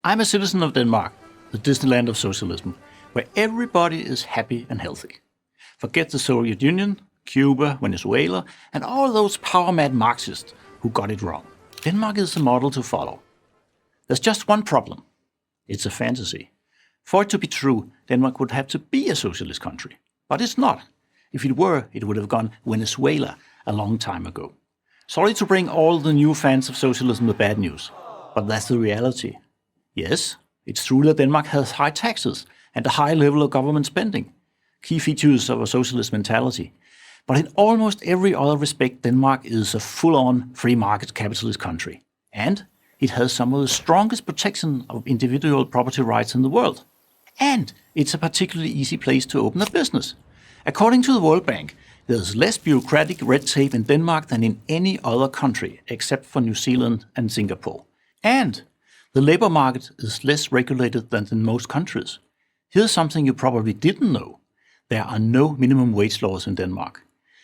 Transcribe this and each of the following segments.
I'm a citizen of Denmark, the Disneyland of socialism, where everybody is happy and healthy. Forget the Soviet Union, Cuba, Venezuela, and all those power-mad Marxists who got it wrong. Denmark is the model to follow. There's just one problem. It's a fantasy. For it to be true, Denmark would have to be a socialist country. But it's not. If it were, it would have gone Venezuela a long time ago. Sorry to bring all the new fans of socialism the bad news, but that's the reality. Yes, it's true that Denmark has high taxes and a high level of government spending, key features of a socialist mentality. But in almost every other respect, Denmark is a full-on free market capitalist country. And it has some of the strongest protection of individual property rights in the world. And it's a particularly easy place to open a business. According to the World Bank, there's less bureaucratic red tape in Denmark than in any other country, except for New Zealand and Singapore. And the labor market is less regulated than in most countries. Here's something you probably didn't know. There are no minimum wage laws in Denmark.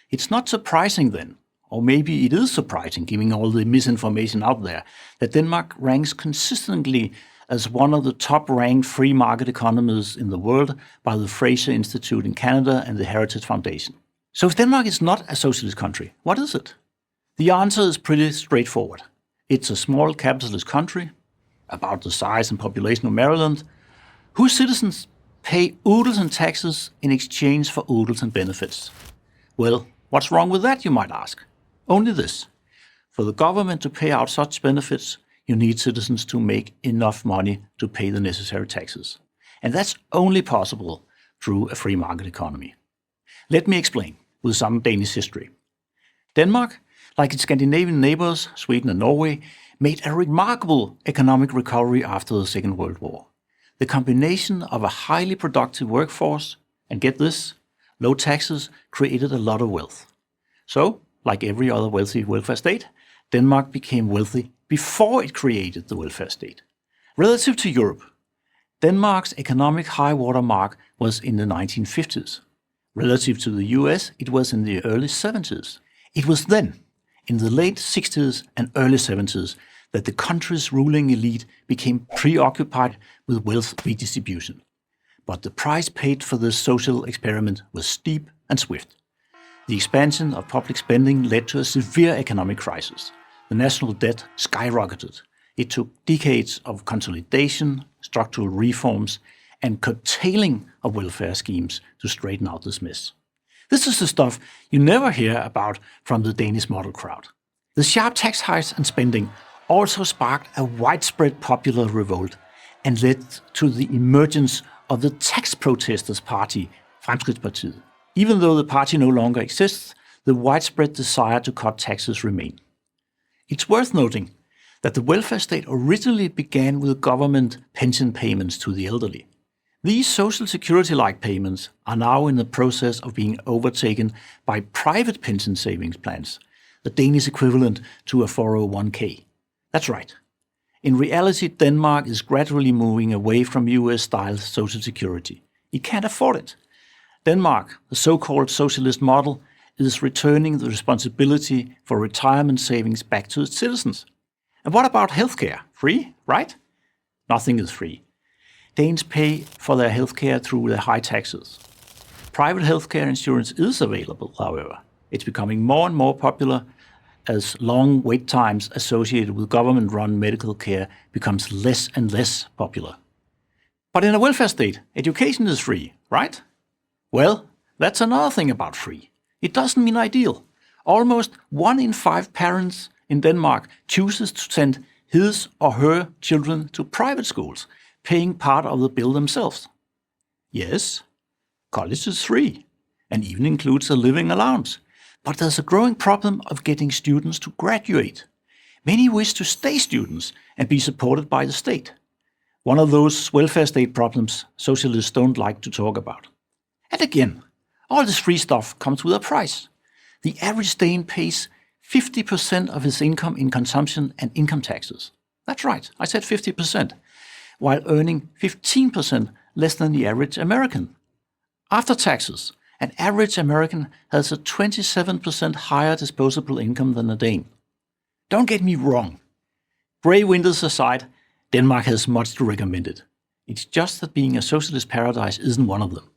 It's not surprising then, or maybe it is surprising given all the misinformation out there, that Denmark ranks consistently as one of the top-ranked free market economies in the world by the Fraser Institute in Canada and the Heritage Foundation. So if Denmark is not a socialist country, what is it? The answer is pretty straightforward. It's a small capitalist country, about the size and population of Maryland, whose citizens pay oodles in taxes in exchange for oodles in benefits. Well, what's wrong with that, you might ask? Only this. For the government to pay out such benefits, you need citizens to make enough money to pay the necessary taxes. And that's only possible through a free market economy. Let me explain with some Danish history. Denmark, like its Scandinavian neighbors, Sweden and Norway, made a remarkable economic recovery after the Second World War. The combination of a highly productive workforce and, get this, low taxes created a lot of wealth. So, like every other wealthy welfare state, Denmark became wealthy before it created the welfare state. Relative to Europe, Denmark's economic high water mark was in the 1950s. Relative to the US, it was in the early 70s. It was then, in the late 60s and early 70s, that the country's ruling elite became preoccupied with wealth redistribution. But the price paid for this social experiment was steep and swift. The expansion of public spending led to a severe economic crisis. The national debt skyrocketed. It took decades of consolidation, structural reforms, and curtailing of welfare schemes to straighten out this mess. This is the stuff you never hear about from the Danish model crowd. The sharp tax hikes and spending also sparked a widespread popular revolt and led to the emergence of the tax protesters party, Fremskridtspartiet. Even though the party no longer exists, the widespread desire to cut taxes remain. It's worth noting that the welfare state originally began with government pension payments to the elderly. These social security-like payments are now in the process of being overtaken by private pension savings plans, the Danish equivalent to a 401k. That's right. In reality, Denmark is gradually moving away from US-style social security. It can't afford it. Denmark, the so-called socialist model, is returning the responsibility for retirement savings back to its citizens. And what about healthcare? Free, right? Nothing is free. Danes pay for their healthcare through their high taxes. Private healthcare insurance is available, however. It's becoming more and more popular as long wait times associated with government-run medical care becomes less and less popular. But in a welfare state, education is free, right? Well, that's another thing about free. It doesn't mean ideal. Almost 1 in 5 parents in Denmark chooses to send his or her children to private schools, paying part of the bill themselves. Yes, college is free, and even includes a living allowance. But there's a growing problem of getting students to graduate. Many wish to stay students and be supported by the state. One of those welfare state problems socialists don't like to talk about. And again, all this free stuff comes with a price. The average Dane pays 50% of his income in consumption and income taxes. That's right, I said 50%, while earning 15% less than the average American. After taxes, an average American has a 27% higher disposable income than a Dane. Don't get me wrong. Grey windows aside, Denmark has much to recommend it. It's just that being a socialist paradise isn't one of them.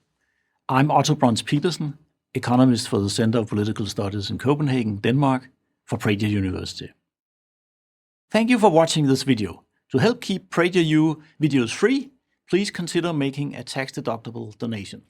I'm Otto Brøns-Petersen, economist for the Center of Political Studies in Copenhagen, Denmark, for Prager University. Thank you for watching this video. To help keep PragerU videos free, please consider making a tax-deductible donation.